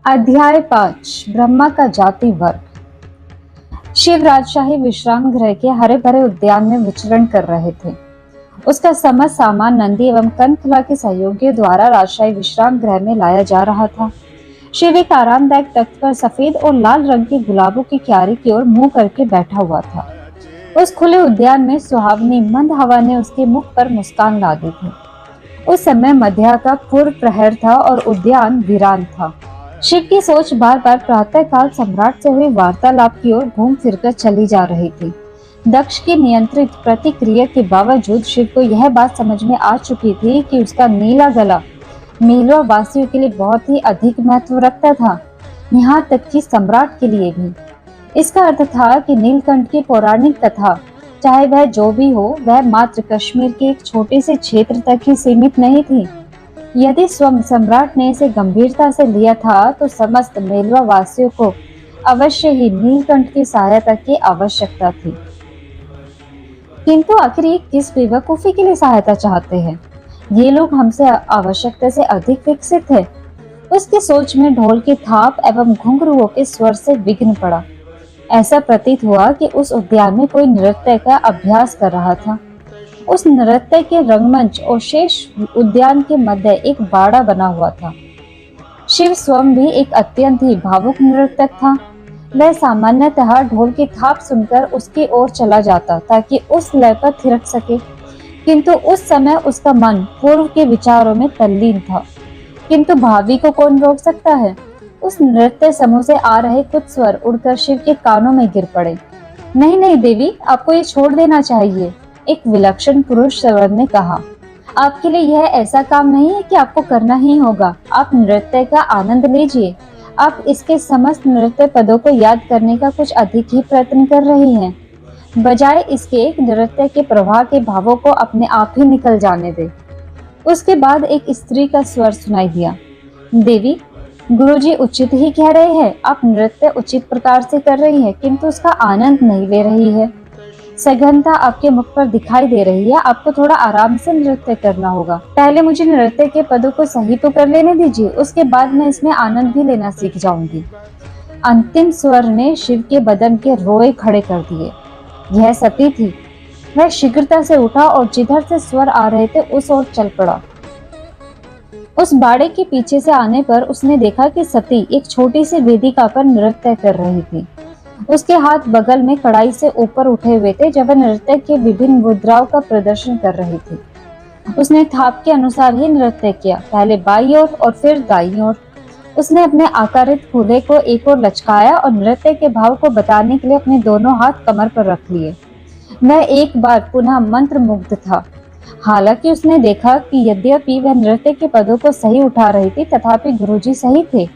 अध्याय 5 ब्रह्मा का जाति वर्ग। शिव राजशाही विश्राम गृह के हरे भरे उद्यान में विचरण कर रहे थे। उसका समस्त सामान नंदी एवं कनकला के सहयोगियों द्वारा राजशाही विश्राम गृह में लाया जा रहा था। शिव एक आरामदायक तख्त पर सफेद और लाल रंग के गुलाबों की क्यारी की ओर मुंह करके बैठा हुआ था। उस खुले उद्यान में सुहावनी मंद हवा ने उसके मुख पर मुस्कान ला दी थी। उस समय मध्या का पूर्व प्रहर था और उद्यान वीरान था। शिव की सोच बार बार प्रातःकाल सम्राट से हुई वार्तालाप की ओर घूम फिरकर चली जा रही थी। दक्ष की नियंत्रित प्रतिक्रिया के बावजूद शिव को यह बात समझ में आ चुकी थी कि उसका नीला गला मीलवा वासियों के लिए बहुत ही अधिक महत्व रखता था, यहाँ तक कि सम्राट के लिए भी। इसका अर्थ था कि नीलकंठ की पौराणिक कथा, चाहे वह जो भी हो, वह मात्र कश्मीर के एक छोटे से क्षेत्र तक ही सीमित नहीं थी। यदि स्वयं सम्राट ने इसे गंभीरता से लिया था तो समस्त मेलवा वासियों को अवश्य ही नीलकंठ की सहायता की आवश्यकता थी। किंतु आखिर ये किस बेवकूफी के लिए सहायता चाहते हैं? ये लोग हमसे आवश्यकता से अधिक विकसित है। उसकी सोच में ढोल की थाप एवं घुंघरुओं के स्वर से विघ्न पड़ा। ऐसा प्रतीत हुआ कि उस उद्यान में कोई नृत्य का अभ्यास कर रहा था। उस नृत्य के रंगमंच और शेष उद्यान के मध्य एक बाड़ा बना हुआ था। शिव स्वयं भी एक अत्यंत ही भावुक नृतक था। वह सामान्यतः ढोल की थाप सुनकर उसकी ओर चला जाता ताकि उस लय पर थिरक सके, किंतु उस समय उसका मन पूर्व के विचारों में तल्लीन था। किंतु भावी को कौन रोक सकता है? उस नृत्य समूह से आ रहे कुछ स्वर उड़कर शिव के कानों में गिर पड़े। नहीं नहीं देवी, आपको ये छोड़ देना चाहिए, एक विलक्षण पुरुष स्वर ने कहा। आपके लिए यह ऐसा काम नहीं है कि आपको करना ही होगा। आप नृत्य का आनंद लीजिए। आप इसके समस्त नृत्य पदों को याद करने का कुछ अधिक ही प्रयत्न कर रही हैं, बजाय इसके नृत्य के प्रवाह के भावों को अपने आप ही निकल जाने दे। उसके बाद एक स्त्री का स्वर सुनाई दिया। देवी, गुरुजी उचित ही कह रहे हैं। आप नृत्य उचित प्रकार से कर रही है, किंतु उसका आनंद नहीं ले रही है। सघनता आपके मुख पर दिखाई दे रही है। आपको थोड़ा आराम से नृत्य करना होगा। पहले मुझे नृत्य के पदों को सही तो कर लेने दीजिए, उसके बाद मैं इसमें आनंद भी लेना सीख जाऊंगी। अंतिम स्वर ने शिव के बदन के रोए खड़े कर दिए। यह सती थी। वह शीघ्रता से उठा और जिधर से स्वर आ रहे थे उस ओर चल पड़ा। उस बाड़े के पीछे से आने पर उसने देखा कि सती एक छोटी सी वेदिका पर नृत्य कर रही थी। उसके हाथ बगल में कड़ाई से ऊपर उठे हुए थे जब वह नृत्य के विभिन्न मुद्राओं का प्रदर्शन कर रही थी। उसने थाप के अनुसार ही नृत्य किया, पहले बाईं ओर और फिर दाईं ओर। उसने अपने आकारित कूल्हे को एक ओर लचकाया और नृत्य के भाव को बताने के लिए अपने दोनों हाथ कमर पर रख लिए। वह एक बार पुनः मंत्र मुग्ध था। हालांकि उसने देखा कि यद्यपि वह नृत्य के पदों को सही उठा रही थी, तथापि गुरुजी सही थे।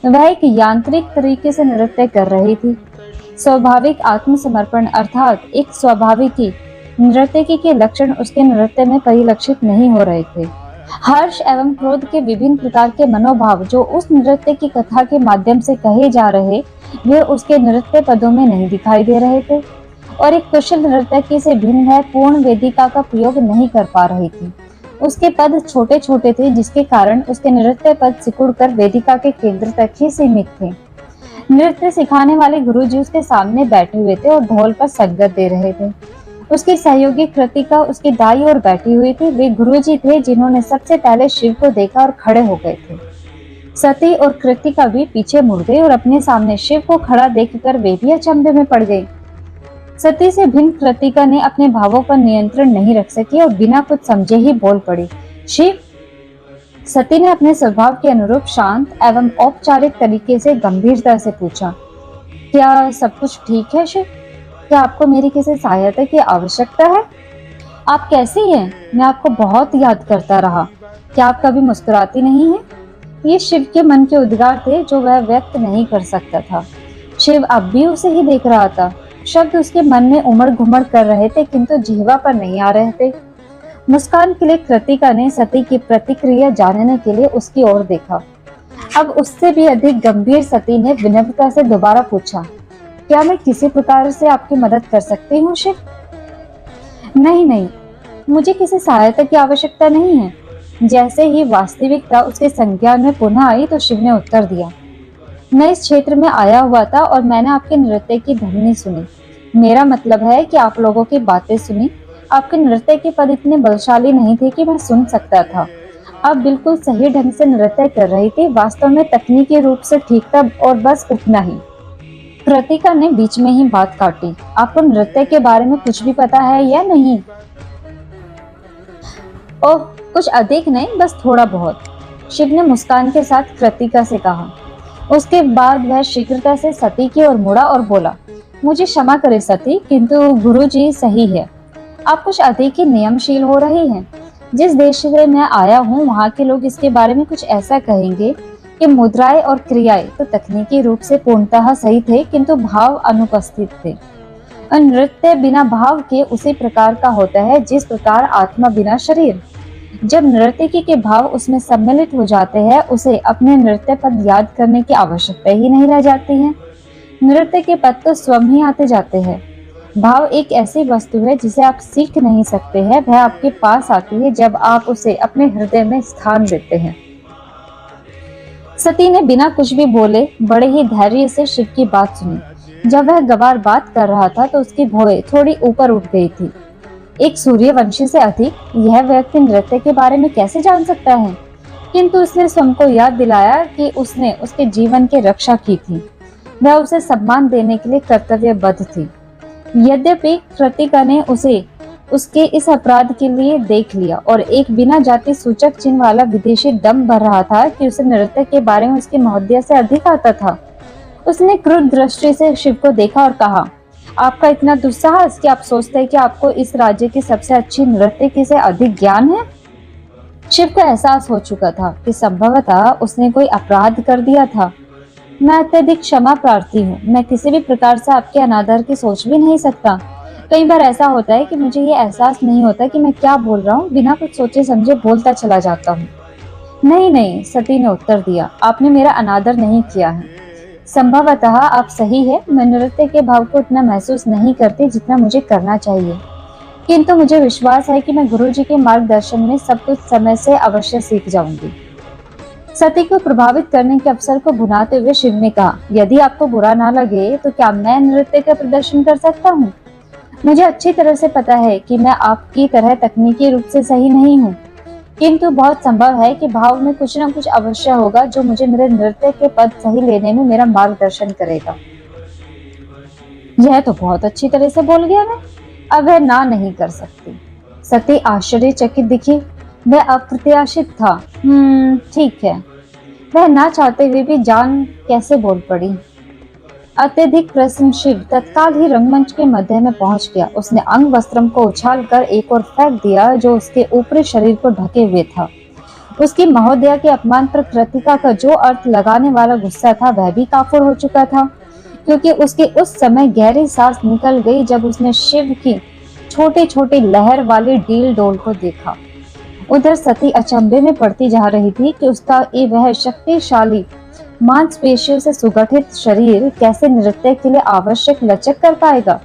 वह एक यांत्रिक तरीके से नृत्य कर रही थी। स्वाभाविक आत्मसमर्पण अर्थात एक स्वाभाविक नर्तकी के लक्षण उसके नृत्य में परिलक्षित नहीं हो रहे थे। हर्ष एवं क्रोध के विभिन्न प्रकार के मनोभाव जो उस नृत्य की कथा के माध्यम से कहे जा रहे, वे उसके नृत्य पदों में नहीं दिखाई दे रहे थे। और एक कुशल नर्तकी से भिन्न वह पूर्ण वेदिका का प्रयोग नहीं कर पा रही थी। उसके पद छोटे छोटे थे, जिसके कारण उसके नृत्य पद सिकुड़कर वेदिका के केंद्र तक ही सीमित थे। नृत्य सिखाने वाले गुरुजी उसके सामने बैठे हुए थे और ढोल पर संगत दे रहे थे। उसकी सहयोगी कृतिका उसकी दाईं ओर बैठी हुई थी। वे गुरुजी थे जिन्होंने सबसे पहले शिव को देखा और खड़े हो गए थे। सती और कृतिका भी पीछे मुड़ गई और अपने सामने शिव को खड़ा देखकर वे भी अचंभे में पड़ गई। सती से भिन्न कृतिका ने अपने भावों पर नियंत्रण नहीं रख सकी और बिना कुछ समझे ही बोल पड़ी, शिव। सती ने अपने स्वभाव के अनुरूप शांत एवं औपचारिक तरीके से गंभीरता से पूछा, क्या सब कुछ ठीक है शिव? क्या आपको मेरी किसी सहायता की आवश्यकता है? आप कैसी हैं? मैं आपको बहुत याद करता रहा। क्या आप कभी मुस्कुराती नहीं हैं? ये शिव के मन के उद्गार थे जो वह व्यक्त नहीं कर सकता था। शिव अब भी उसे ही देख रहा था। शब्द उसके मन में उमड़ घुमड़ कर रहे थे, किंतु जिह्वा पर नहीं आ रहे थे। मुस्कान के लिए कृतिका ने सती की प्रतिक्रिया जानने के लिए उसकी ओर देखा। अब उससे भी अधिक गंभीर सती ने विनम्रता से दोबारा पूछा, क्या मैं किसी प्रकार से आपकी मदद कर सकती हूँ शिव? नहीं नहीं, मुझे किसी सहायता की आवश्यकता नहीं है। जैसे ही वास्तविकता उसके संज्ञान में पुनः आई तो शिव ने उत्तर दिया, मैं इस क्षेत्र में आया हुआ था और मैंने आपके नृत्य की ध्वनि सुनी। मेरा मतलब है कि आप लोगों की बातें सुनी। आपके नृत्य के पद इतने बलशाली नहीं थे कि मैं सुन सकता था। आप बिल्कुल सही ढंग से नृत्य कर रही थी, वास्तव में तकनीकी रूप से ठीक था और बस उतना ही। कृतिका ने बीच में ही बात काटी। आपको नृत्य के बारे में कुछ भी पता है या नहीं? ओह, कुछ अधिक नहीं, बस थोड़ा बहुत, शिव ने मुस्कान के साथ कृतिका से कहा। उसके बाद वह शीघ्रता से सती की ओर मुड़ा और बोला, मुझे क्षमा करें सती, किंतु गुरुजी सही है। आप कुछ अधिक ही नियमशील हो रही हैं। जिस देश से मैं आया हूँ वहाँ के लोग इसके बारे में कुछ ऐसा कहेंगे कि मुद्राएं और क्रियाएं तो तकनीकी रूप से पूर्णतः सही थे, किंतु भाव अनुपस्थित थे। और नृत्य बिना भाव के उसी प्रकार का होता है जिस प्रकार आत्मा बिना शरीर। जब नर्तकी के भाव उसमें सम्मिलित हो जाते हैं, उसे अपने नृत्य पद याद करने की आवश्यकता ही नहीं रह जाती है। नृत्य के पद तो स्वयं ही आते जाते हैं। भाव एक ऐसी वस्तु है जिसे आप सीख नहीं सकते हैं, वह आपके पास आती है जब आप उसे अपने हृदय में स्थान देते हैं। सती ने बिना कुछ भी बोले बड़े ही धैर्य से शिव की बात सुनी। जब वह गवार बात कर रहा था तो उसकी भौहें थोड़ी ऊपर उठ गई थी। एक सूर्यवंशी से अधिक यह व्यक्ति नृत्य के बारे में कैसे जान सकता है? किंतु उसने स्वयं को याद दिलाया कि उसने उसके जीवन की रक्षा की थी। वह उसे सम्मान देने के लिए कर्तव्यबद्ध थी। यद्यपि कृतिका ने उसे उसके इस अपराध के लिए देख लिया और एक बिना जाति सूचक चिन्ह वाला विदेशी दम भर रहा था कि उसे नृत्य के बारे में उसकी महोदया से अधिक आता था। उसने क्रुद्ध दृष्टि से शिव को देखा और कहा, आपका इतना दुस्साहस कि आप सोचते हैं कि आपको इस राज्य की सबसे अच्छी नर्तकी से अधिक ज्ञान है। शिव को एहसास हो चुका था कि संभवतः उसने कोई अपराध कर दिया था। मैं अत्यधिक क्षमा प्रार्थी हूँ। मैं किसी भी प्रकार से आपके अनादर की सोच भी नहीं सकता। कई बार ऐसा होता है कि मुझे ये एहसास नहीं होता कि मैं क्या बोल रहा हूँ, बिना कुछ सोचे समझे बोलता चला जाता हूँ। नहीं नहीं, सती ने उत्तर दिया, आपने मेरा अनादर नहीं किया है। संभवतः आप सही है, मैं नृत्य के भाव को इतना महसूस नहीं करती जितना मुझे करना चाहिए, किंतु मुझे विश्वास है कि मैं गुरुजी के मार्गदर्शन में सब कुछ समय से अवश्य सीख जाऊंगी। सती को प्रभावित करने के अवसर को भुनाते हुए शिव ने कहा, यदि आपको बुरा ना लगे तो क्या मैं नृत्य का प्रदर्शन कर सकता हूँ? मुझे अच्छी तरह से पता है कि मैं आपकी तरह तकनीकी रूप से सही नहीं हूँ, किंतु बहुत संभव है कि भाव में कुछ न कुछ अवश्य होगा जो मुझे मेरे नृत्य के पद सही लेने में मेरा मार्गदर्शन करेगा। यह तो बहुत अच्छी तरह से बोल गया मैं, अब वह ना नहीं कर सकती। सती आश्चर्यचकित दिखी। वह अप्रत्याशित था। ठीक है। वह ना चाहते हुए भी जान कैसे बोल पड़ी। अत्यधिक प्रसन्न शिव तत्काल ही रंगमंच के मध्य में पहुंच गया। उसने अंग वस्त्रम को उछाल कर एक ओर फेंक दिया जो उसके ऊपरी शरीर को ढके हुए था। उसकी महोदया के अपमान पर कृतिका का जो अर्थ लगाने वाला गुस्सा था वह भी काफुर हो चुका था, क्योंकि उसकी उस समय गहरी सांस निकल गई जब उसने शिव की छोटी छोटी लहर वाली डील डोल को देखा। उधर सती अचंभे में पड़ती जा रही थी कि उसका ये वह शक्तिशाली मांसपेशियों से सुगठित शरीर कैसे नृत्य के लिए आवश्यक लचक कर पाएगा।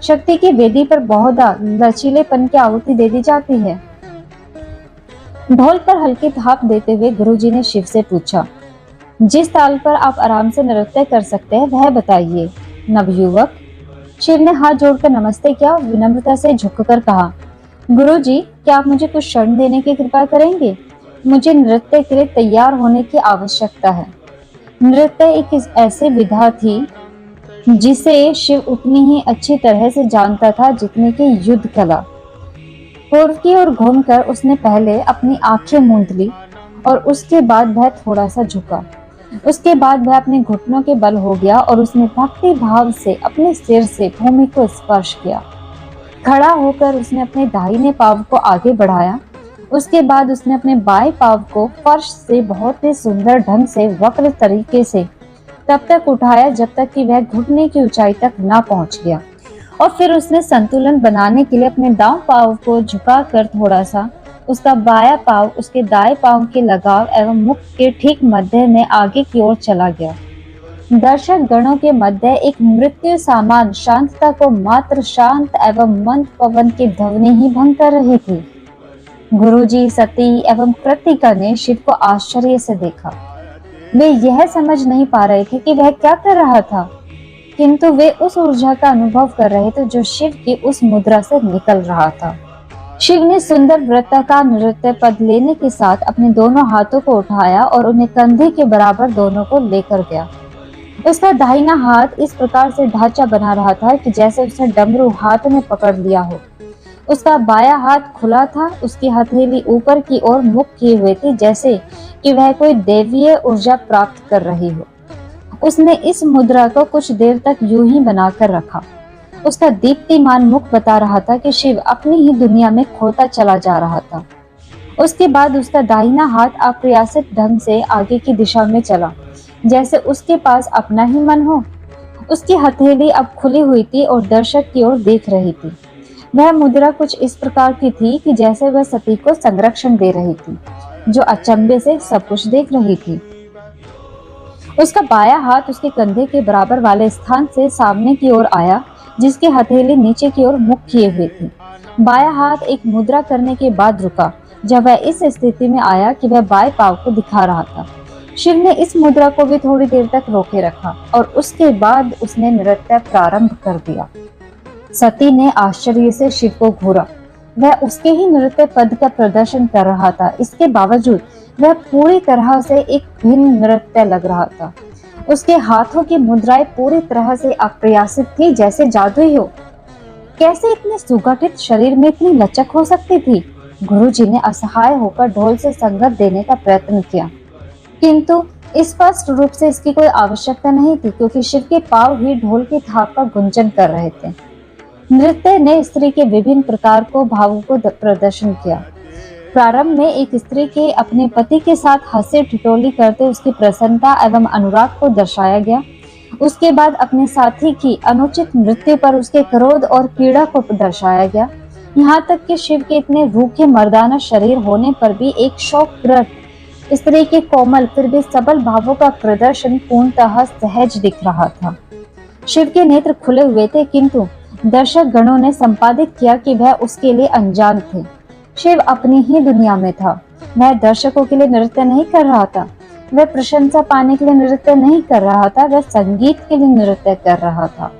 शक्ति की वेदी पर बहुधा लचीलेपन की आहुति दे दी जाती है। ढोल पर हल्की थाप देते हुए गुरुजी ने शिव से पूछा, जिस ताल पर आप आराम से नृत्य कर सकते हैं वह बताइए नवयुवक। शिव ने हाथ जोड़कर नमस्ते किया और विनम्रता से झुककर कहा, गुरुजी, क्या आप मुझे कुछ क्षण देने की कृपा करेंगे? मुझे नृत्य के लिए तैयार होने की आवश्यकता है। नृत्य एक ऐसी विधा थी जिसे शिव उतनी ही अच्छी तरह से जानता था जितनी कि युद्ध कला। पूर्व की ओर घूमकर उसने पहले अपनी आंखें मूंद ली और उसके बाद वह थोड़ा सा झुका। उसके बाद वह अपने घुटनों के बल हो गया और उसने भक्ति भाव से अपने सिर से भूमि को स्पर्श किया। खड़ा होकर उसने अपने दाहिने पांव को आगे बढ़ाया। उसके बाद उसने अपने बाएं पांव को फर्श से बहुत ही सुंदर ढंग से वक्र तरीके से तब तक उठाया जब तक कि वह घुटने की ऊंचाई तक ना पहुंच गया, और फिर उसने संतुलन बनाने के लिए अपने दांव पांव को झुकाकर थोड़ा सा उसका बायां पांव उसके दाएं पांव के लगाव एवं मुख के ठीक मध्य में आगे की ओर चला गया। दर्शक गणों के मध्य एक मृत्यु सामान शांतता को मात्र शांत एवं मंद पवन की ध्वनि ही भंग कर रही थी। गुरुजी, सती एवं कृतिका ने शिव को आश्चर्य से देखा। वे यह समझ नहीं पा रहे थे कि वह क्या कर रहा था, किंतु वे उस ऊर्जा का अनुभव कर रहे थे जो शिव की उस मुद्रा से निकल रहा था। शिव ने सुंदर वृत्ताकार नृत्य पद लेने के साथ अपने दोनों हाथों को उठाया और उन्हें कंधे के बराबर दोनों को लेकर गया। उसका दाहिना हाथ इस प्रकार से ढांचा बना रहा था कि जैसे उसने डमरू हाथ में पकड़ लिया हो। उसका बायां हाथ खुला था, उसकी हथेली ऊपर की ओर मुख किए हुए थी, जैसे कि वह कोई दैवीय ऊर्जा प्राप्त कर रही हो। उसने इस मुद्रा को कुछ देर तक यूं ही बनाकर रखा। उसका दीप्तिमान मुख बता रहा था कि शिव अपनी ही दुनिया में खोता चला जा रहा था। उसके बाद उसका दाहिना हाथ अप्रयासित ढंग से आगे की दिशा में चला, जैसे उसके पास अपना ही मन हो। उसकी हथेली अब खुली हुई थी और दर्शक की ओर देख रही थी। वह मुद्रा कुछ इस प्रकार की थी कि जैसे वह सती को संरक्षण दे रही थी, जो अचंभे से सब कुछ देख रही थी। उसका बायां हाथ उसके कंधे के बराबर वाले स्थान से सामने की ओर आया, जिसकी हथेली नीचे की ओर मुख किए हुए थी। बायां हाथ एक मुद्रा करने के बाद रुका, जब वह इस स्थिति में आया कि वह बाएं पांव को दिखा रहा था। शिव ने इस मुद्रा को भी थोड़ी देर तक रोके रखा और उसके बाद उसने नृत्य प्रारंभ कर दिया। सती ने आश्चर्य से शिव को घूरा। वह उसके ही नृत्य पद का प्रदर्शन कर रहा था। इसके बावजूद वह पूरी तरह से एक भिन्न नृत्य लग रहा था। उसके हाथों की मुद्राएं पूरी तरह से अप्रयासित थी, जैसे जादुई हो। कैसे इतने सुगठित शरीर में इतनी लचक हो सकती थी? गुरुजी ने असहाय होकर ढोल से संगत देने का प्रयत्न किया, किंतु स्पष्ट रूप से इसकी कोई आवश्यकता नहीं थी, क्योंकि शिव के पांव ही ढोल की थाप का गुंजन कर रहे थे। नृत्य ने स्त्री के विभिन्न प्रकार को भावों को प्रदर्शन किया। प्रारंभ में एक स्त्री के अपने पति के साथ हंसी ठिठोली करते उसकी प्रसन्नता एवं अनुराग को दर्शाया गया। उसके बाद अपने साथी की अनुचित मृत्यु पर उसके क्रोध और पीड़ा को दर्शाया गया। यहाँ तक कि शिव के इतने रूखे मर्दाना शरीर होने पर भी एक शोकग्रस्त स्त्री के कोमल फिर भी सबल भावों का प्रदर्शन पूर्णतः सहज दिख रहा था। शिव के नेत्र खुले हुए थे, किंतु दर्शक गणों ने संपादित किया कि वह उसके लिए अनजान थे। शिव अपनी ही दुनिया में था। वह दर्शकों के लिए नृत्य नहीं कर रहा था, वह प्रशंसा पाने के लिए नृत्य नहीं कर रहा था, वह संगीत के लिए नृत्य कर रहा था।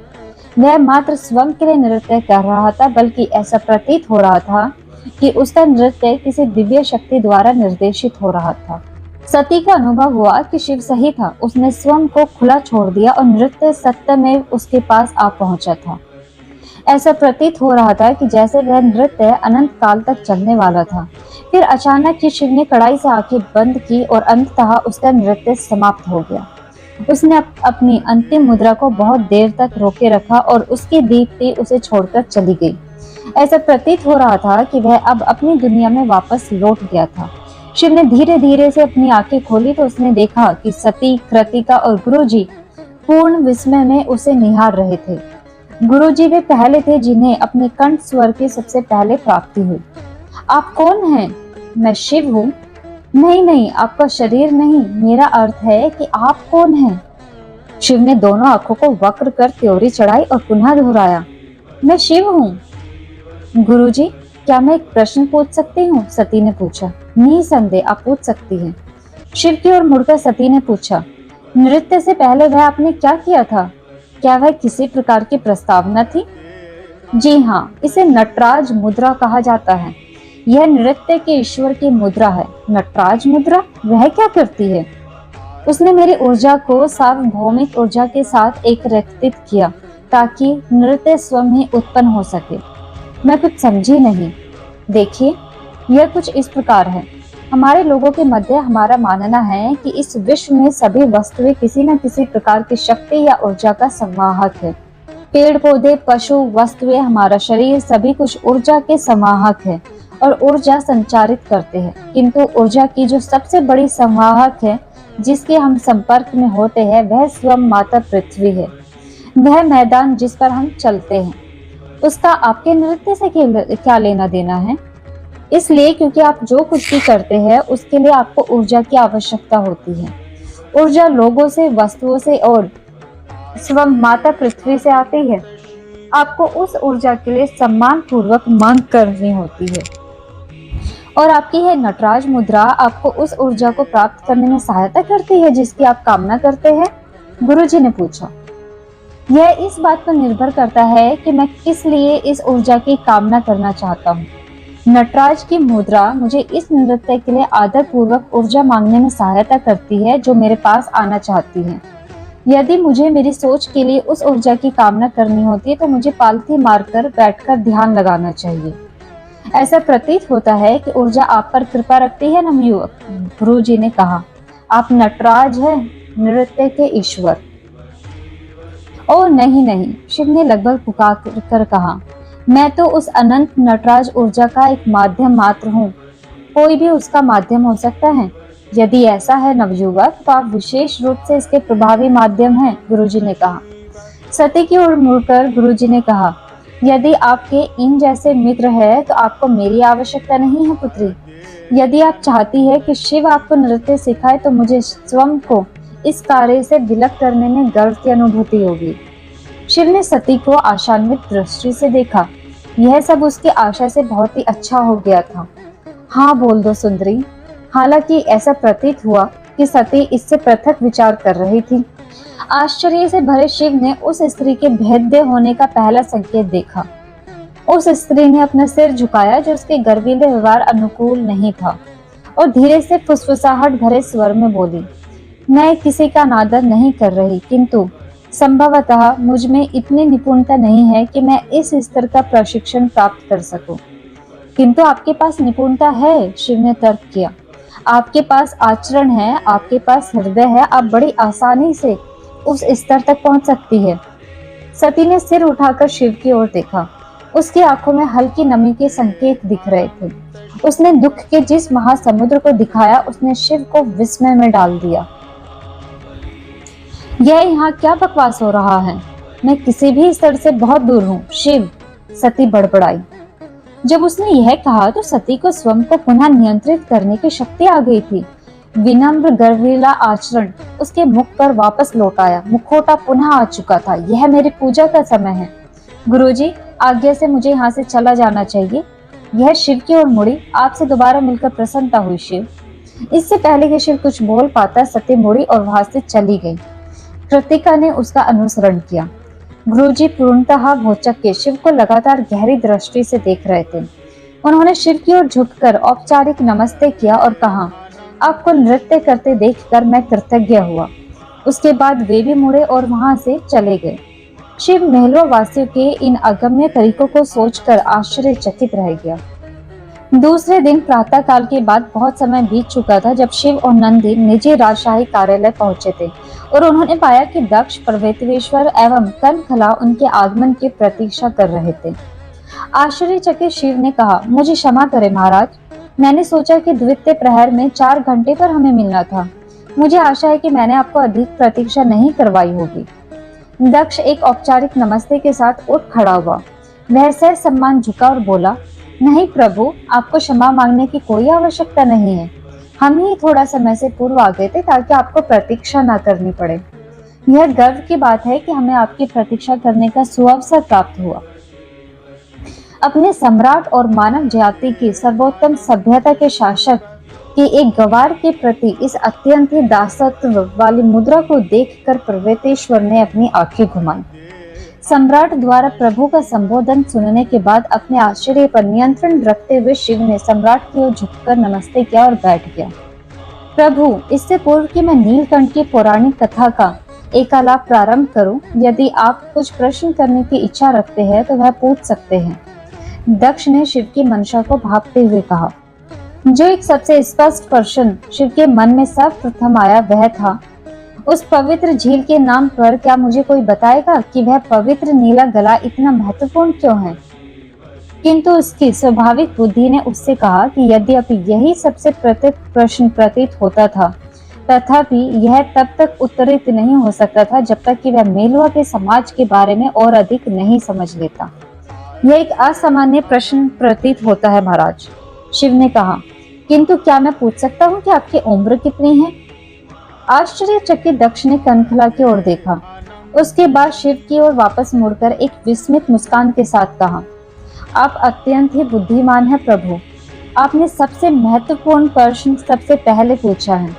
वह मात्र स्वयं के लिए नृत्य कर रहा था, बल्कि ऐसा प्रतीत हो रहा था कि उसका नृत्य किसी दिव्य शक्ति द्वारा निर्देशित हो रहा था। सती का अनुभव हुआ कि शिव सही था। उसने स्वयं को खुला छोड़ दिया और नृत्य सत्य में उसके पास आ पहुंचा था। ऐसा प्रतीत हो रहा था कि जैसे वह नृत्य अनंत काल तक चलने वाला था। फिर अचानक ही शिव ने कड़ाई से आंखें बंद की और अंततः उसका नृत्य समाप्त हो गया। उसने अपनी अंतिम मुद्रा को बहुत देर तक रोके रखा और उसकी दीप्ति उसे छोड़कर चली गई। ऐसा प्रतीत हो रहा था कि वह अब अपनी दुनिया में वापस लौट गया था। शिव ने धीरे धीरे से अपनी आंखें खोली तो उसने देखा कि सती, कृतिका और गुरुजी पूर्ण विस्मय में उसे निहार रहे थे। गुरुजी वे पहले थे जिन्हें अपने कंठ स्वर की सबसे पहले प्राप्ति हुई। आप कौन हैं? मैं शिव हूँ। नहीं नहीं, आपका शरीर नहीं, मेरा अर्थ है कि आप कौन हैं? शिव ने दोनों आंखों को वक्र कर त्योरी चढ़ाई और पुनः दोहराया, मैं शिव हूँ। गुरुजी, क्या मैं एक प्रश्न पूछ सकती हूँ? सती ने पूछा। निसंदेह आप पूछ सकती हैं। शिव की ओर मुड़कर सती ने पूछा, नृत्य से पहले वह आपने क्या किया था? क्या वह किसी प्रकार की प्रस्तावना थी? जी हाँ, इसे नटराज मुद्रा कहा जाता है। यह नृत्य के ईश्वर की मुद्रा है। नटराज मुद्रा? वह क्या करती है? उसने मेरी ऊर्जा को सार्वभौमिक ऊर्जा के साथ एकत्रित किया ताकि नृत्य स्वयं ही उत्पन्न हो सके। मैं कुछ समझी नहीं। देखिए, यह कुछ इस प्रकार है। हमारे लोगों के मध्य हमारा मानना है कि इस विश्व में सभी वस्तुएं किसी न किसी प्रकार की शक्ति या ऊर्जा का संवाहक है। पेड़ पौधे, पशु, वस्तुएं, हमारा शरीर, सभी कुछ ऊर्जा के संवाहक है और ऊर्जा संचारित करते हैं। किंतु ऊर्जा की जो सबसे बड़ी संवाहक है, जिसके हम संपर्क में होते हैं, वह स्वयं माता पृथ्वी है। वह मैदान जिस पर हम चलते हैं, उसका आपके नृत्य से क्या लेना देना है? इसलिए क्योंकि आप जो कुछ भी करते हैं उसके लिए आपको ऊर्जा की आवश्यकता होती है। ऊर्जा लोगों से, वस्तुओं से और स्वयं माता पृथ्वी से आती है। आपको उस ऊर्जा के लिए सम्मान पूर्वक मांग करनी होती है और आपकी यह नटराज मुद्रा आपको उस ऊर्जा को प्राप्त करने में सहायता करती है जिसकी आप कामना करते हैं? गुरुजी ने पूछा। यह इस बात पर निर्भर करता है कि मैं किस लिए इस ऊर्जा की कामना करना चाहता हूँ। नटराज की मुद्रा मुझे इस नृत्य के लिए आदर पूर्वक ऊर्जा मांगने में सहायता करती है जो मेरे पास आना चाहती है। यदि मुझे मेरी सोच के लिए उस ऊर्जा की कामना करनी होती है तो मुझे पालथी मारकर बैठकर ध्यान लगाना चाहिए। ऐसा प्रतीत होता है कि ऊर्जा आप पर कृपा रखती है नवयुवक, गुरुजी ने कहा। आप नटराज हैं, नृत्य के ईश्वर। ओ नहीं नहीं, शिव ने लगभग पुकार कर कहा, मैं तो उस अनंत नटराज ऊर्जा का एक माध्यम मात्र हूँ। कोई भी उसका माध्यम हो सकता है। यदि ऐसा है नवयुवक, तो आप विशेष रूप से इसके प्रभावी माध्यम हैं, गुरुजी ने कहा। सती की ओर मुड़कर गुरुजी ने कहा, यदि आपके इन जैसे मित्र है तो आपको मेरी आवश्यकता नहीं है पुत्री। यदि आप चाहती है कि शिव आपको नृत्य सिखाए तो मुझे स्वयं को इस कार्य से विलक करने में गर्व की अनुभूति होगी। शिव ने सती को आशान्वित दृष्टि से देखा। यह सब उसकी आशा से बहुत ही अच्छा हो गया था। हाँ बोल दो सुंदरी। हालांकि ऐसा प्रतीत हुआ कि सती इससे पृथक विचार कर रही थी। आश्चर्य से भरे शिव ने उस स्त्री के भेद्य होने का पहला संकेत देखा। उस स्त्री ने अपना सिर झुकाया जो उसके गर्वीले व्यवहार अनुकूल नहीं था, और धीरे से फुसफुसाहट भरे स्वर में बोली, मैं किसी का अनादर नहीं कर रही, किंतु संभवतः मुझ में इतनी निपुणता नहीं है कि मैं इस स्तर का प्रशिक्षण प्राप्त कर सकूं। किंतु आपके पास निपुणता है, शिव ने तर्क किया। आपके पास आचरण है, आपके पास हृदय है, आप बड़ी आसानी से उस स्तर तक पहुंच सकती है। सती ने सिर उठाकर शिव की ओर देखा। उसकी आंखों में हल्की नमी के संकेत दिख रहे थे। उसने दुख के जिस महासमुद्र को दिखाया उसने शिव को विस्मय में डाल दिया। यह यहाँ क्या बकवास हो रहा है? मैं किसी भी स्तर से बहुत दूर हूँ, शिव, सती बड़बड़ाई। जब उसने यह कहा तो सती को स्वयं को पुनः नियंत्रित करने की शक्ति आ गई थी। विनम्र गर्वीला आचरण उसके मुख पर वापस लौट आया। मुखौटा पुनः आ चुका था। यह मेरी पूजा का समय है, गुरुजी, आज्ञा से मुझे यहाँ से चला जाना चाहिए। यह शिव की ओर मुड़ी। आपसे दोबारा मिलकर प्रसन्नता हुई शिव। इससे पहले कि शिव कुछ बोल पाता, सती मुड़ी और वहां से चली गई। कृतिका ने उसका अनुसरण किया। गुरुजी पूर्णतः भौचक के शिव को लगातार गहरी दृष्टि से देख रहे थे। उन्होंने शिव की ओर झुककर औपचारिक नमस्ते किया और कहा, आपको नृत्य करते देखकर मैं कृतज्ञ हुआ। उसके बाद वे भी मुड़े और वहां से चले गए। शिव महलों वासियों के इन अगम्य तरीकों को सोचकर आश्चर्यचकित रह गया। दूसरे दिन प्रातः काल के बाद बहुत समय बीत चुका था जब शिव और नंदी निजी राजशाही कार्यालय पहुंचे थे, और उन्होंने पाया कि दक्ष, पर्वतेश्वर एवं कनखला उनके आगमन की प्रतीक्षा कर रहे थे। आश्चर्यचकित शिव ने कहा, मुझे क्षमा करें महाराज, मैंने सोचा कि द्वितीय प्रहर में 4 घंटे पर हमें मिलना था। मुझे आशा है कि मैंने आपको अधिक प्रतीक्षा नहीं करवाई होगी। दक्ष एक औपचारिक नमस्ते के साथ उठ खड़ा हुआ। वह सह सम्मान झुका और बोला, नहीं प्रभु, आपको क्षमा मांगने की कोई आवश्यकता नहीं है। हम ही थोड़ा समय से पूर्व आ गए थे ताकि आपको प्रतीक्षा न करनी पड़े। यह गर्व की बात है कि हमें आपकी प्रतीक्षा करने का सुअवसर प्राप्त हुआ। अपने सम्राट और मानव जाति की सर्वोत्तम सभ्यता के शासक के एक गवार के प्रति इस अत्यंत ही दासत्व वाली मुद्रा को देखकर पर्वतेश्वर ने अपनी आंखें घुमाई। सम्राट द्वारा प्रभु का संबोधन सुनने के बाद अपने आश्चर्य पर नियंत्रण रखते हुए शिव ने सम्राट की ओर झुककर नमस्ते किया और बैठ गया। प्रभु, इससे पूर्व कि मैं नीलकंठ की पौराणिक कथा का एकालाप प्रारंभ करूं, यदि आप कुछ प्रश्न करने की इच्छा रखते हैं तो वह पूछ सकते हैं। दक्ष ने शिव की मंशा को भांपते हुए कहा। जो एक सबसे स्पष्ट प्रश्न शिव के मन में सर्वप्रथम आया वह था, उस पवित्र झील के नाम पर क्या मुझे कोई बताएगा कि वह पवित्र नीला गला इतना महत्वपूर्ण क्यों है? किंतु उसकी स्वाभाविक बुद्धि ने उससे कहा कि यद्यपि यही सबसे प्रश्न प्रतीत होता था, तथापि यह तब तक उत्तरित नहीं हो सकता था जब तक कि वह मेलवा के समाज के बारे में और अधिक नहीं समझ लेता। यह एक असामान्य प्रश्न प्रतीत होता है महाराज, शिव ने कहा, किंतु क्या मैं पूछ सकता हूँ कि आपकी उम्र कितनी है? आश्चर्यचकित दक्ष ने कनखला की ओर देखा। उसके बाद शिव की ओर वापस मुड़कर एक विस्मित मुस्कान के साथ कहा, आप अत्यंत ही बुद्धिमान हैं प्रभु। आपने सबसे महत्वपूर्ण प्रश्न सबसे पहले पूछा है।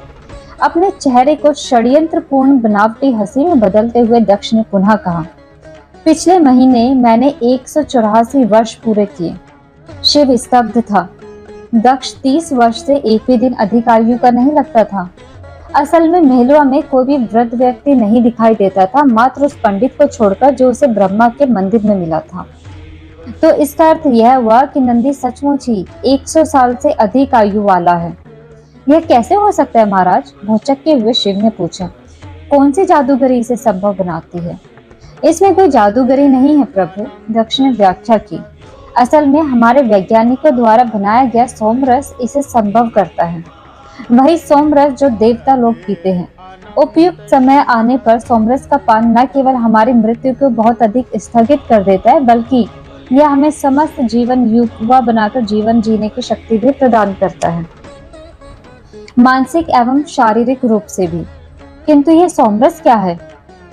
अपने चेहरे को षड्यंत्रपूर्ण बनावटी हंसी में बदलते हुए दक्ष ने पुनः कहा, पिछले महीने मैंने 184 वर्ष पूरे किए। शिव स्तब्ध था। दक्ष 30 वर्ष से एक भी दिन अधिक आयु का नहीं लगता था। असल में मेहलवा में कोई भी वृद्ध व्यक्ति नहीं दिखाई देता था, मात्र उस पंडित को छोड़कर जो उसे ब्रह्मा के मंदिर में मिला था। तो इसका अर्थ यह हुआ कि नंदी सचमुच ही 100 साल से अधिक आयु वाला है। यह कैसे हो सकता है महाराज? भौचक्के हुए शिव ने पूछा। कौन सी जादूगरी इसे संभव बनाती है? इसमें कोई जादूगरी नहीं है प्रभु, दक्ष ने व्याख्या की। असल में हमारे वैज्ञानिकों द्वारा बनाया गया सोमरस इसे संभव करता है। वही सोमरस जो देवता लोग पीते हैं। उपयुक्त समय आने पर सोमरस का पान न केवल हमारी मृत्यु को बहुत अधिक स्थगित कर देता है, बल्कि यह हमें समस्त जीवन युवा बनाकर जीवन जीने की शक्ति भी प्रदान करता है, मानसिक एवं शारीरिक रूप से भी। किंतु यह सोमरस क्या है?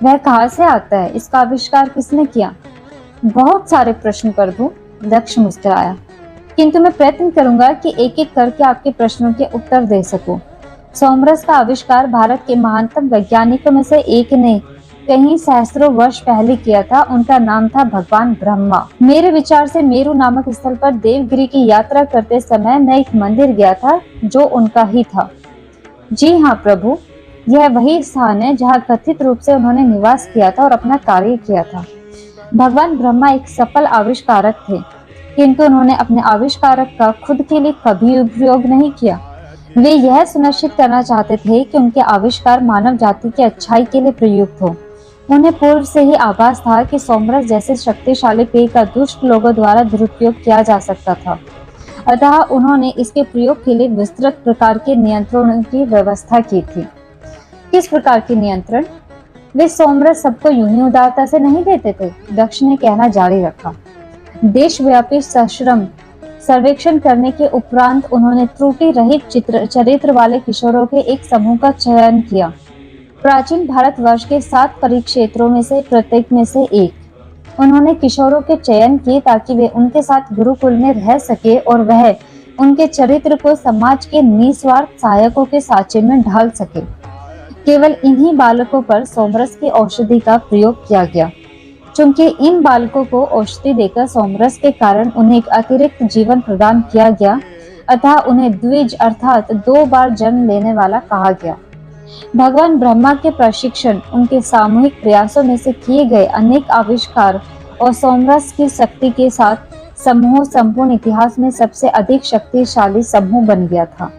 वह कहाँ से आता है? इसका आविष्कार किसने किया? बहुत सारे प्रश्न प्रभु, दक्ष मुस्कुराया। किंतु मैं प्रयत्न करूंगा कि एक एक करके आपके प्रश्नों के उत्तर दे सकूं। सोमरस का आविष्कार भारत के महानतम वैज्ञानिकों में से एक ने कहीं सहस्त्रों वर्ष पहले किया था। उनका नाम था भगवान ब्रह्मा। मेरे विचार से मेरु नामक स्थल पर देवगिरी की यात्रा करते समय मैं एक मंदिर गया था जो उनका ही था। जी हाँ प्रभु, यह वही स्थान है जहाँ कथित रूप से उन्होंने निवास किया था और अपना कार्य किया था। भगवान ब्रह्मा एक सफल आविष्कारक थे, किंतु उन्होंने अपने आविष्कारक का खुद के लिए कभी उपयोग नहीं किया। वे यह सुनिश्चित करना चाहते थे कि उनके आविष्कार मानव जाति की अच्छाई के लिए प्रयुक्त हो। उन्हें पूर्व से ही आभास था कि सोमरस जैसे शक्तिशाली पेय का दुष्ट लोगों द्वारा दुरुपयोग किया जा सकता था, अतः उन्होंने इसके प्रयोग के लिए विस्तृत प्रकार के नियंत्रणों की व्यवस्था की थी। किस प्रकार के नियंत्रण? वे सोमरस सबको यूं ही उदारता से नहीं देते थे, दक्ष ने कहना जारी रखा। देशव्यापी सश्रम सर्वेक्षण करने के उपरांत उन्होंने त्रुटि रहित चरित्र वाले किशोरों के एक समूह का चयन किया। प्राचीन भारतवर्ष के 7 परिक्षेत्रों में से प्रत्येक में से एक उन्होंने किशोरों के चयन किए ताकि वे उनके साथ गुरुकुल में रह सके और वह उनके चरित्र को समाज के निस्वार्थ सहायकों के सांचे में ढाल सके। केवल इन्हीं बालकों पर सोमरस की औषधि का प्रयोग किया गया। चूंकि इन बालकों को औषधि देकर सोमरस के कारण उन्हें एक अतिरिक्त जीवन प्रदान किया गया, अतः उन्हें द्विज अर्थात 2 बार जन्म लेने वाला कहा गया। भगवान ब्रह्मा के प्रशिक्षण, उनके सामूहिक प्रयासों में से किए गए अनेक आविष्कार और सोमरस की शक्ति के साथ समूह संपूर्ण इतिहास में सबसे अधिक शक्तिशाली समूह बन गया था।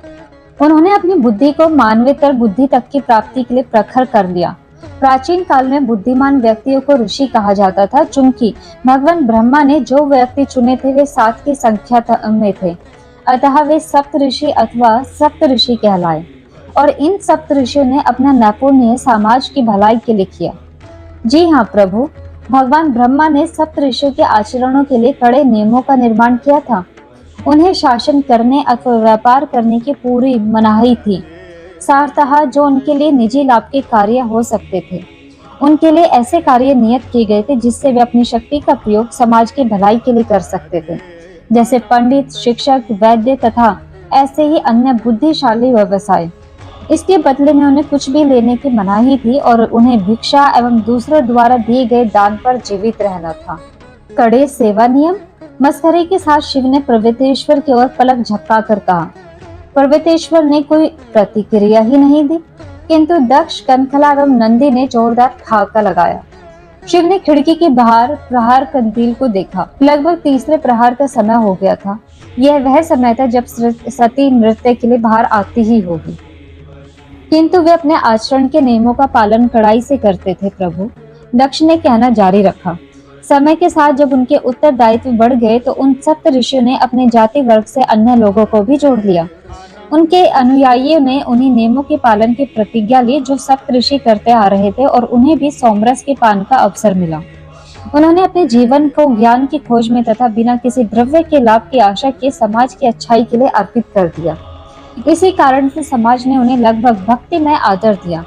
उन्होंने अपनी बुद्धि को मानवेतर बुद्धि तक की प्राप्ति के लिए प्रखर कर लिया। प्राचीन काल में बुद्धिमान व्यक्तियों को ऋषि कहा जाता था, चूंकि भगवान ब्रह्मा ने जो व्यक्ति चुने थे वे 7 की संख्या में थे, अतः वे सप्तऋषि अथवा सप्तऋषि कहलाए। और इन सप्तऋषियों ने अपना नैपुण्य समाज की भलाई के लिए किया। जी हाँ प्रभु, भगवान ब्रह्मा ने सप्तऋषियों के आचरणों के लिए कड़े नियमों का निर्माण किया था। उन्हें शासन करने अथवा व्यापार करने की पूरी मनाही थी। सारतः जो उनके लिए निजी लाभ के कार्य हो सकते थे, उनके लिए ऐसे कार्य नियत किए गए थे जिससे वे अपनी शक्ति का प्रयोग समाज की भलाई के लिए कर सकते थे, जैसे पंडित, शिक्षक, वैद्य तथा ऐसे ही अन्य बुद्धिशाली व्यवसाय। इसके बदले में उन्हें कुछ भी लेने की मनाही थी और उन्हें भिक्षा एवं दूसरों द्वारा दिए गए दान पर जीवित रहना था। कड़े सेवा नियम? मस्करे के साथ शिव ने पर्वतेश्वर की ओर पलक झपकाकर कहा। पर्वतेश्वर ने कोई प्रतिक्रिया ही नहीं दी, किंतु दक्ष, कनखला एवं नंदी ने जोरदार ठहाका लगाया। शिव ने खिड़की के बाहर प्रहार कंदील को देखा। लगभग तीसरे प्रहार का समय हो गया था। यह वह समय था जब सती नृत्य के लिए बाहर आती ही होगी, किंतु वे अपने आचरण के नियमों का पालन कड़ाई से करते थे प्रभु, दक्ष ने कहना जारी रखा। समय के साथ जब उनके उत्तरदायित्व बढ़ गए तो उन सप्त ऋषियों ने अपने जाति वर्ग से अन्य लोगों को भी जोड़ लिया। उनके अनुयायियों ने उन्हीं नियमों के पालन की प्रतिज्ञा ली जो सप्त ऋषि करते आ रहे थे और उन्हें भी सोमरस के पान का अवसर मिला। उन्होंने अपने जीवन को ज्ञान की खोज में तथा बिना किसी द्रव्य के लाभ की आशा के समाज की अच्छाई के लिए अर्पित कर दिया। इसी कारण से समाज ने उन्हें लगभग भक्तिमय आदर दिया।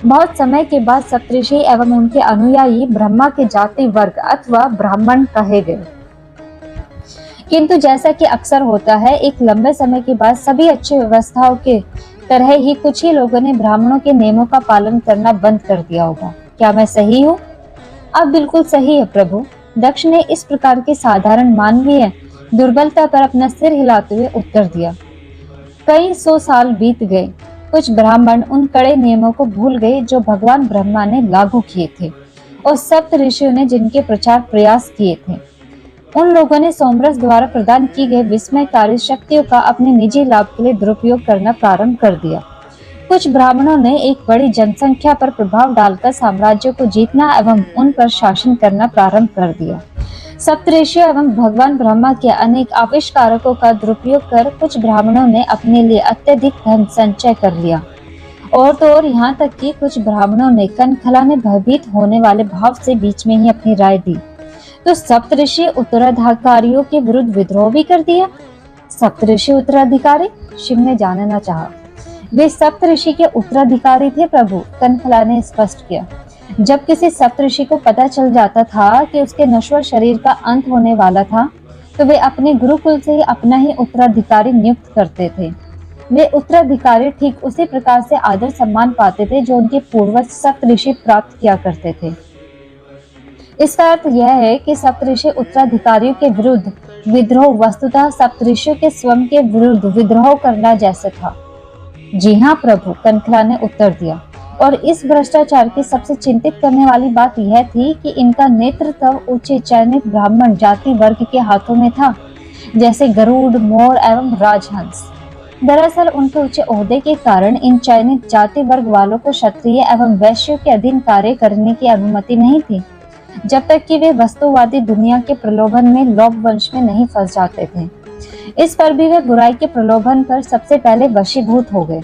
बहुत समय के बाद सप्तऋषि एवं उनके अनुयायी ब्रह्मा के जाति वर्ग अथवा ब्राह्मण कहे गए। किंतु जैसा कि अक्सर होता है, एक लंबे समय के बाद सभी अच्छी व्यवस्थाओं के तरह ही कुछ ही लोगों ने ब्राह्मणों के नियमों का पालन करना बंद कर दिया होगा। क्या मैं सही हूँ? आप बिल्कुल सही है प्रभु। दक्ष ने इस प्रकार की साधारण मानवीय दुर्बलता पर अपना सिर हिलाते हुए उत्तर दिया। कई सौ साल बीत गए। कुछ ब्राह्मण उन कड़े नियमों को भूल गए जो भगवान ब्रह्मा ने लागू किए थे और सप्त ऋषियों ने जिनके प्रचार प्रयास किए थे। उन लोगों ने सोमरस द्वारा प्रदान की गई विस्मयकारी शक्तियों का अपने निजी लाभ के लिए दुरुपयोग करना प्रारंभ कर दिया। कुछ ब्राह्मणों ने एक बड़ी जनसंख्या पर प्रभाव डालकर साम्राज्य को जीतना एवं उन पर शासन करना प्रारंभ कर दिया। सप्तऋषियों एवं भगवान ब्रह्मा के अनेक आविष्कारकों का दुरुपयोग कर कुछ ब्राह्मणों ने अपने लिए अत्यधिक धन संचय कर लिया। और तो और यहाँ तक कि कुछ ब्राह्मणों ने कनखलाने भयभीत होने वाले भाव से बीच में ही अपनी राय दी। तो सप्तऋषि उत्तराधिकारियों के विरुद्ध विद्रोह भी कर दिया। सप्तऋषि उत्तराधिकारी? शिव ने जानना चाहा। वे सप्तऋषि के उत्तराधिकारी थे प्रभु, कनखला ने स्पष्ट किया। जब किसी सप्तऋषि को पता चल जाता था कि उसके नश्वर शरीर का अंत होने वाला था, तो वे अपने गुरुकुल से ही अपना ही उत्तराधिकारी नियुक्त करते थे। वे उत्तराधिकारी ठीक उसी प्रकार से आदर सम्मान पाते थे जो उनके पूर्वज सप्तऋषि प्राप्त किया करते थे। इसका अर्थ यह है कि सप्तऋषि उत्तराधिकारियों के विरुद्ध विद्रोह वस्तुतः सप्तऋषियों के स्वयं के विरुद्ध विद्रोह करना जैसे था। जी हाँ प्रभु, कनखला ने उत्तर दिया। और इस भ्रष्टाचार की सबसे चिंतित करने वाली बात यह थी कि इनका नेतृत्व ऊंचे चयनित ब्राह्मण जाति वर्ग के हाथों में था, जैसे गरुड़, मोर एवं राजहंस। दरअसल उनके ऊंचे ओहदे के कारण इन चयनित जाति वर्ग वालों को क्षत्रिय एवं वैश्यों के अधीन कार्य करने की अनुमति नहीं थी, जब तक कि वे वस्तुवादी दुनिया के प्रलोभन में लोभ वंश में नहीं फंस जाते थे। इस पर भी वे बुराई के प्रलोभन पर सबसे पहले वशीभूत हो गए।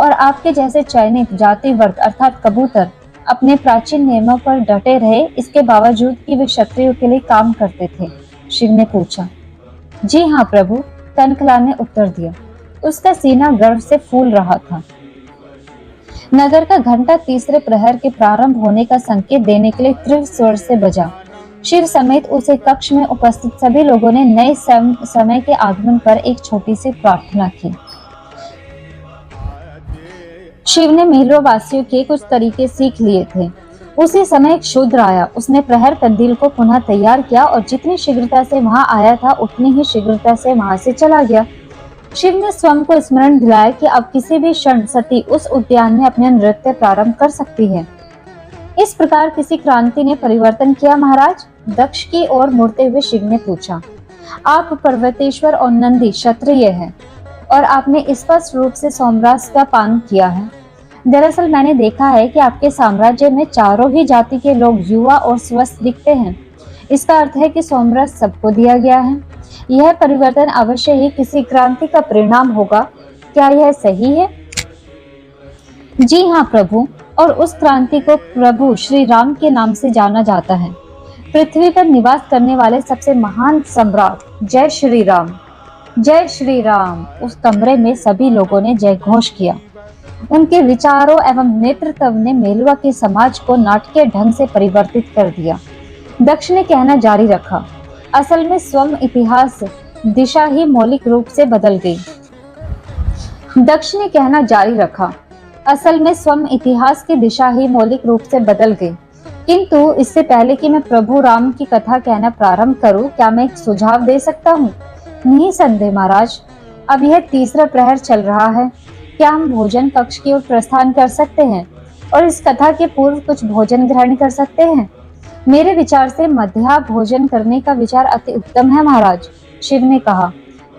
और आपके जैसे चयनित जाति वर्ग अर्थात कबूतर अपने प्राचीन नियमों पर डटे रहे, इसके बावजूद कि वे क्षत्रियों के लिए काम करते थे? शिव ने पूछा। जी हाँ प्रभु, कनखला ने उत्तर दिया। उसका सीना गर्व से फूल रहा था। नगर का घंटा तीसरे प्रहर के प्रारंभ होने का संकेत देने के लिए तीव्र स्वर से बजा। शिव समेत उसे कक्ष में उपस्थित सभी लोगों ने नए समय के आगमन पर एक छोटी सी प्रार्थना की। शिव ने मेहलों वासियों के कुछ तरीके सीख लिए थे। उसी समय एक शूद्र आया। उसने प्रहर कंदील को पुनः तैयार किया और जितनी शीघ्रता से वहां आया था उतनी ही शीघ्रता से वहां से चला गया। शिव ने स्वयं को स्मरण दिलाया कि अब किसी भी क्षण सती उस उद्यान में अपने नृत्य प्रारंभ कर सकती है। इस प्रकार किसी क्रांति ने परिवर्तन किया महाराज? दक्ष की ओर मुड़ते हुए शिव ने पूछा। आप पर्वतेश्वर और नंदी क्षत्रिय हैं और आपने स्पष्ट रूप से सोमरस का पान किया है। दरअसल मैंने देखा है कि आपके साम्राज्य में चारों ही जाति के लोग युवा और स्वस्थ दिखते हैं। इसका अर्थ है कि सोमरस सबको दिया गया है। यह परिवर्तन अवश्य ही किसी क्रांति का परिणाम होगा। क्या यह सही है? जी हाँ प्रभु, और उस क्रांति को प्रभु श्री राम के नाम से जाना जाता है। पृथ्वी पर निवास करने वाले सबसे महान सम्राट। जय श्री राम, जय श्री राम। उस कमरे में सभी लोगों ने जय घोष किया। उनके विचारों एवं नेतृत्व ने मेलुआ के समाज को नाटकीय ढंग से परिवर्तित कर दिया। दक्ष ने कहना जारी रखा। असल में स्वयं इतिहास दिशा ही मौलिक रूप से बदल गई। दक्ष ने कहना जारी रखा। असल में स्वयं इतिहास की दिशा ही मौलिक रूप से बदल गई। किंतु इससे पहले कि मैं प्रभु राम की कथा कहना प्रारंभ करूं, क्या मैं एक सुझाव दे सकता हूं? नहीं संदेह महाराज। अब यह तीसरा प्रहर चल रहा है। क्या हम भोजन कक्ष की ओर प्रस्थान कर सकते हैं और इस कथा के पूर्व कुछ भोजन ग्रहण कर सकते हैं? मेरे विचार से मध्याह्न भोजन करने का विचार अति उत्तम है महाराज, शिव ने कहा।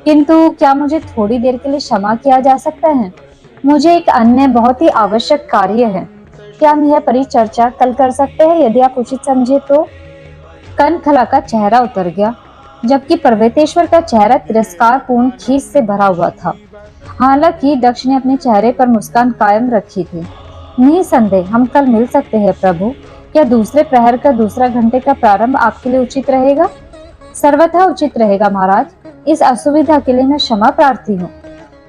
किंतु क्या मुझे थोड़ी देर के लिए क्षमा किया जा सकता है? मुझे एक अन्य बहुत ही आवश्यक कार्य है। क्या हम यह परिचर्चा कल कर सकते हैं यदि आप उचित समझे तो? कनखला का चेहरा उतर गया, जबकि पर्वतेश्वर का चेहरा तिरस्कार पूर्ण खीस से भरा हुआ था। हालांकि दक्ष ने अपने चेहरे पर मुस्कान कायम रखी थी। नहीं संदेह, हम कल मिल सकते हैं प्रभु। क्या दूसरे प्रहर का दूसरा घंटे का प्रारंभ आपके लिए उचित रहेगा? सर्वथा उचित रहेगा महाराज। इस असुविधा के लिए मैं क्षमा प्रार्थी हूँ।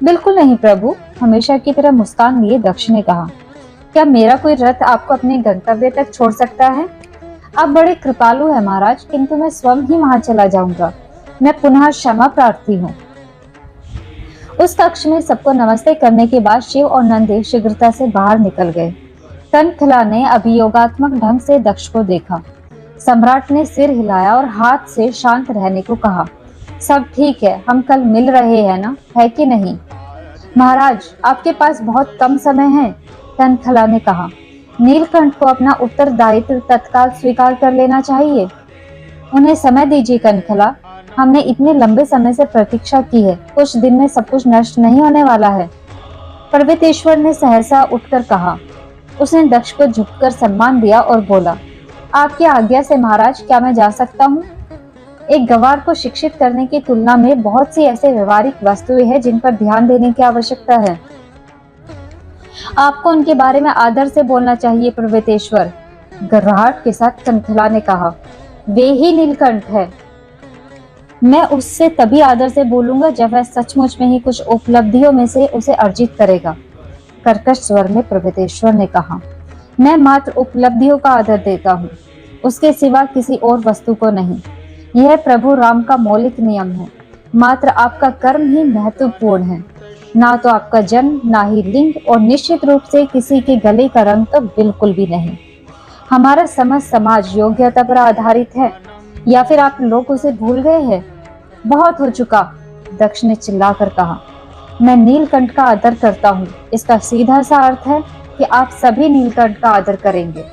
बिल्कुल नहीं प्रभु, हमेशा की तरह मुस्कान लिए दक्ष ने कहा। क्या मेरा कोई रथ आपको अपने गंतव्य तक छोड़ सकता है? आप बड़े कृपालु हैं महाराज, किंतु मैं स्वयं ही वहां चला जाऊंगा। मैं पुनः क्षमा प्रार्थी हूँ। उस कक्ष में सबको नमस्ते करने के बाद शिव और नंदी शीघ्रता से बाहर निकल गए। कनखला ने अभियोगात्मक ढंग से दक्ष को देखा। सम्राट ने सिर हिलाया और हाथ से शांत रहने को कहा। सब ठीक है, हम कल मिल रहे हैं ना, है कि नहीं? महाराज, आपके पास बहुत कम समय है, कनखला ने कहा। नीलकंठ को अपना उत्तरदायित्व तत्काल स्वीकार कर लेना चाहिए। उन्हें समय दीजिए कनखला, हमने इतने लंबे समय से प्रतीक्षा की है, कुछ दिन में सब कुछ नष्ट नहीं होने वाला है। पर्वतेश्वर ने सहसा उठकर कहा। उसने दक्ष को झुककर सम्मान दिया और बोला, आपकी आज्ञा से महाराज, क्या मैं जा सकता हूँ? एक गवार को शिक्षित करने की तुलना में बहुत सी ऐसे व्यवहारिक वस्तुएं हैं जिन पर ध्यान देने की आवश्यकता है। आपको उनके बारे में आदर से बोलना चाहिए पर्वतेश्वर, गर्राहट के साथ कनखला ने कहा। वे ही नीलकंठ है। मैं उससे तभी आदर से बोलूंगा जब वह सचमुच में ही कुछ उपलब्धियों में से उसे अर्जित करेगा, कर्कश स्वर में पर्वतेश्वर ने कहा। मैं मात्र उपलब्धियों का आदर देता हूँ, उसके सिवा किसी और वस्तु को नहीं। यह प्रभु राम का मौलिक नियम है। मात्र आपका कर्म ही महत्वपूर्ण है, ना तो आपका जन्म, ना ही लिंग, और निश्चित रूप से किसी के गले का रंग तो बिल्कुल भी नहीं। हमारा समझ समाज योग्यता पर आधारित है, या फिर आप लोग उसे भूल गए हैं? बहुत हो चुका, दक्ष ने चिल्लाकर कहा। मैं नीलकंठ का आदर करता हूँ, इसका सीधा सा अर्थ है कि आप सभी नीलकंठ का आदर करेंगे।